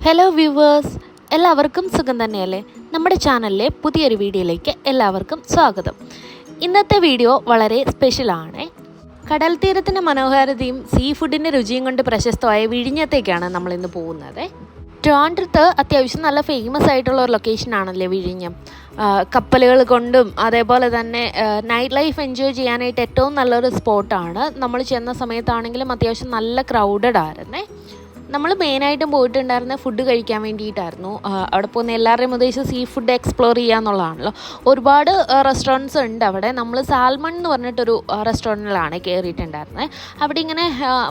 Hello viewers, എല്ലാവർക്കും സുഖം തന്നെയല്ലേ? നമ്മുടെ ചാനലിലെ പുതിയൊരു വീഡിയോയിലേക്ക് എല്ലാവർക്കും സ്വാഗതം. ഇന്നത്തെ വീഡിയോ വളരെ സ്പെഷ്യലാണ്. കടൽ തീരത്തിൻ്റെ മനോഹാരിതയും സീ ഫുഡിൻ്റെ രുചിയും കൊണ്ട് പ്രശസ്തമായ വിഴിഞ്ഞത്തേക്കാണ് നമ്മളിന്ന് പോകുന്നത്. ട്രിവാൻഡ്രത്ത് അത്യാവശ്യം നല്ല ഫേമസ് ആയിട്ടുള്ള ഒരു ലൊക്കേഷനാണല്ലേ വിഴിഞ്ഞം. കപ്പലുകൾ കൊണ്ടും അതേപോലെ തന്നെ നൈറ്റ് ലൈഫ് എൻജോയ് ചെയ്യാനായിട്ട് ഏറ്റവും നല്ലൊരു സ്പോട്ടാണ്. നമ്മൾ ചെന്ന സമയത്താണെങ്കിലും അത്യാവശ്യം നല്ല ക്രൗഡഡ് ആയിരുന്നേ. നമ്മൾ മെയിനായിട്ടും പോയിട്ടുണ്ടായിരുന്ന ഫുഡ് കഴിക്കാൻ വേണ്ടിയിട്ടായിരുന്നു. അവിടെ പോകുന്ന എല്ലാവരുടെയും ഉദ്ദേശം സീ ഫുഡ് എക്സ്പ്ലോർ ചെയ്യുക എന്നുള്ളതാണല്ലോ. ഒരുപാട് റെസ്റ്റോറൻറ്റ്സ് ഉണ്ട് അവിടെ. നമ്മൾ സാൽമൺ എന്ന് പറഞ്ഞിട്ടൊരു റെസ്റ്റോറൻറ്റിലാണ് കയറിയിട്ടുണ്ടായിരുന്നത്. അവിടെ ഇങ്ങനെ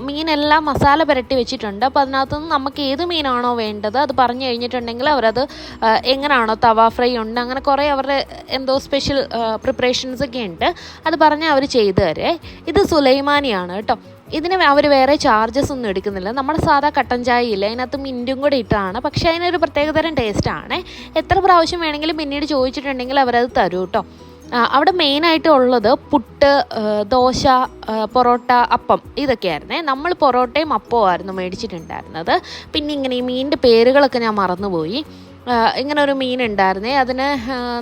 മീനെല്ലാം മസാല പുരട്ടി വെച്ചിട്ടുണ്ട്. അപ്പോൾ അതിനകത്തുനിന്ന് നമുക്ക് ഏത് മീനാണോ വേണ്ടത് അത് പറഞ്ഞു കഴിഞ്ഞിട്ടുണ്ടെങ്കിൽ അവരത് എങ്ങനെയാണോ തവ ഫ്രൈ ഉണ്ട്, അങ്ങനെ കുറേ അവരുടെ എന്തോ സ്പെഷ്യൽ പ്രിപ്പറേഷൻസ് ഒക്കെ ഉണ്ട്. അത് പറഞ്ഞാൽ അവർ ചെയ്തു തരേ. ഇത് സുലൈമാനിയാണ് കേട്ടോ. ഇതിന് അവർ വേറെ ചാർജസ് ഒന്നും എടുക്കുന്നില്ല. നമ്മുടെ സാധാ കട്ടൻ ചായ ഇല്ല, അതിനകത്ത് മിൻറ്റും കൂടെ ഇട്ടാണ്. പക്ഷേ അതിനൊരു പ്രത്യേകതരം ടേസ്റ്റാണ്. എത്ര പ്രാവശ്യം വേണമെങ്കിലും പിന്നീട് ചോദിച്ചിട്ടുണ്ടെങ്കിൽ അവരത് തരും കേട്ടോ. അവിടെ മെയിനായിട്ട് ഉള്ളത് പുട്ട്, ദോശ, പൊറോട്ട, അപ്പം ഇതൊക്കെയായിരുന്നേ. നമ്മൾ പൊറോട്ടയും അപ്പവും ആയിരുന്നു മേടിച്ചിട്ടുണ്ടായിരുന്നത്. പിന്നെ ഇങ്ങനെ ഈ മീനിൻ്റെ പേരുകളൊക്കെ ഞാൻ മറന്നുപോയി. ഇങ്ങനെ ഒരു മീൻ ഉണ്ടായിരുന്നേ, അതിന്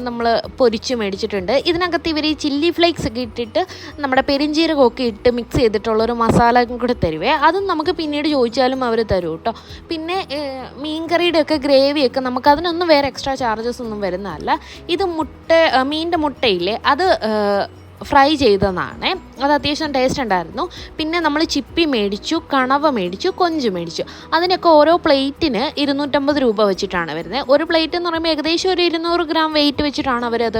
നമ്മൾ പൊരിച്ച് മേടിച്ചിട്ടുണ്ട്. ഇതിനകത്ത് ഇവർ ഈ ചില്ലി ഫ്ലേക്സ് ഒക്കെ ഇട്ടിട്ട് നമ്മുടെ പെരിഞ്ചീരകമൊക്കെ ഇട്ട് മിക്സ് ചെയ്തിട്ടുള്ളൊരു മസാല കൂടെ തരുവേ. അതും നമുക്ക് പിന്നീട് ചോദിച്ചാലും അവർ തരും കേട്ടോ. പിന്നെ മീൻകറിയുടെ ഒക്കെ ഗ്രേവിയൊക്കെ നമുക്ക് അതിനൊന്നും വേറെ എക്സ്ട്രാ ചാർജസ് ഒന്നും വരുന്നതല്ല. ഇത് മീനിൻ്റെ മുട്ടയില്ലേ, അത് ഫ്രൈ ചെയ്തതാണ്. അത് അത്യാവശ്യം ടേസ്റ്റ് ഉണ്ടായിരുന്നു. പിന്നെ നമ്മൾ ചിപ്പി മേടിച്ചു, കണവ മേടിച്ചു, കൊഞ്ച് മേടിച്ചു. അതിനൊക്കെ ഓരോ പ്ലേറ്റിന് 250 രൂപ വെച്ചിട്ടാണ് വരുന്നത്. ഒരു പ്ലേറ്റ് എന്ന് പറയുമ്പോൾ ഏകദേശം ഒരു 200 ഗ്രാം വെയിറ്റ് വെച്ചിട്ടാണ് അവരത്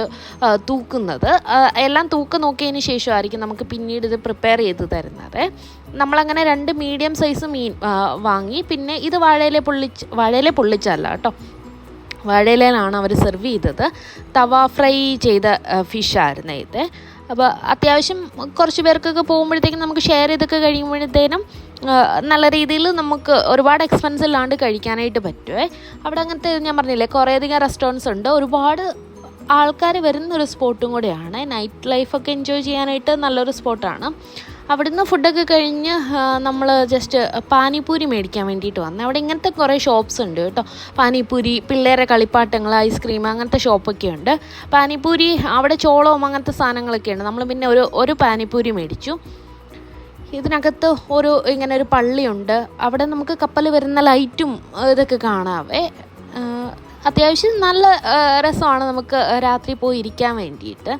തൂക്കുന്നത്. എല്ലാം തൂക്കം നോക്കിയതിന് ശേഷമായിരിക്കും നമുക്ക് പിന്നീട് ഇത് പ്രിപ്പയർ ചെയ്ത് തരുന്നത്. നമ്മളങ്ങനെ 2 മീഡിയം സൈസ് മീൻ വാങ്ങി. പിന്നെ ഇത് വാഴയില പൊള്ളിച്ചല്ല കേട്ടോ, വാഴയിലയിലാണ് അവർ സെർവ് ചെയ്തത്. തവ ഫ്രൈ ചെയ്ത ഫിഷായിരുന്നു ഇത്. അപ്പോൾ അത്യാവശ്യം കുറച്ച് പേർക്കൊക്കെ പോകുമ്പോഴത്തേക്കും നമുക്ക് ഷെയർ ചെയ്തൊക്കെ കഴിയുമ്പോഴത്തേനും നല്ല രീതിയിൽ നമുക്ക് ഒരുപാട് എക്സ്പെൻസ് ഇല്ലാണ്ട് കഴിക്കാനായിട്ട് പറ്റുമേ. അവിടെ അങ്ങനത്തെ ഞാൻ പറഞ്ഞില്ലേ, കുറേയധികം റെസ്റ്റോറൻറ്റ്സ് ഉണ്ട്. ഒരുപാട് ആൾക്കാർ വരുന്നൊരു സ്പോട്ടും കൂടെയാണ്. നൈറ്റ് ലൈഫൊക്കെ എൻജോയ് ചെയ്യാനായിട്ട് നല്ലൊരു സ്പോട്ടാണ്. അവിടുന്ന് ഫുഡൊക്കെ കഴിഞ്ഞ് നമ്മൾ ജസ്റ്റ് പാനിപ്പൂരി മേടിക്കാൻ വേണ്ടിയിട്ട് വന്നത്. അവിടെ ഇങ്ങനത്തെ കുറേ ഷോപ്സ് ഉണ്ട് കേട്ടോ. പാനിപ്പൂരി, പിള്ളേരെ കളിപ്പാട്ടങ്ങൾ, ഐസ്ക്രീം, അങ്ങനത്തെ ഷോപ്പൊക്കെ ഉണ്ട്. പാനിപ്പൂരി അവിടെ ചോളവും അങ്ങനത്തെ സാധനങ്ങളൊക്കെ ഉണ്ട്. നമ്മൾ പിന്നെ ഒരു പാനിപ്പൂരി മേടിച്ചു. ഇതിനകത്ത് ഇങ്ങനെ ഒരു പള്ളിയുണ്ട്. അവിടെ നമുക്ക് കപ്പൽ വരുന്ന ലൈറ്റും ഇതൊക്കെ കാണാവേ. അത്യാവശ്യം നല്ല രസമാണ് നമുക്ക് രാത്രി പോയി ഇരിക്കാൻ വേണ്ടിയിട്ട്.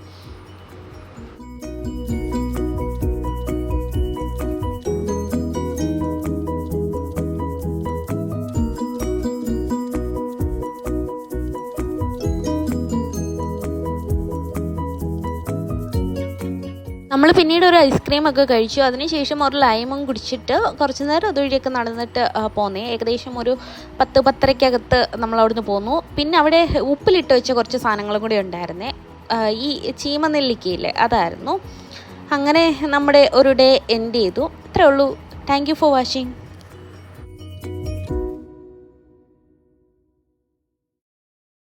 നമ്മൾ പിന്നീട് ഒരു ഐസ്ക്രീമൊക്കെ കഴിച്ചു. അതിനുശേഷം ഒരു ലൈമും കുടിച്ചിട്ട് കുറച്ച് നേരം അതുവഴിയൊക്കെ നടന്നിട്ട് പോന്നേ. ഏകദേശം ഒരു 10-10:30 നമ്മൾ അവിടുന്ന് പോന്നു. പിന്നെ അവിടെ ഉപ്പിലിട്ട് വെച്ച കുറച്ച് സാധനങ്ങളും കൂടി ഉണ്ടായിരുന്നേ. ഈ ചീമനെല്ലിക്കയില്ലേ, അതായിരുന്നു. അങ്ങനെ നമ്മുടെ ഒരു ഡേ എൻഡ് ചെയ്തു. ഇത്രയേ ഉള്ളൂ. Thank you for watching.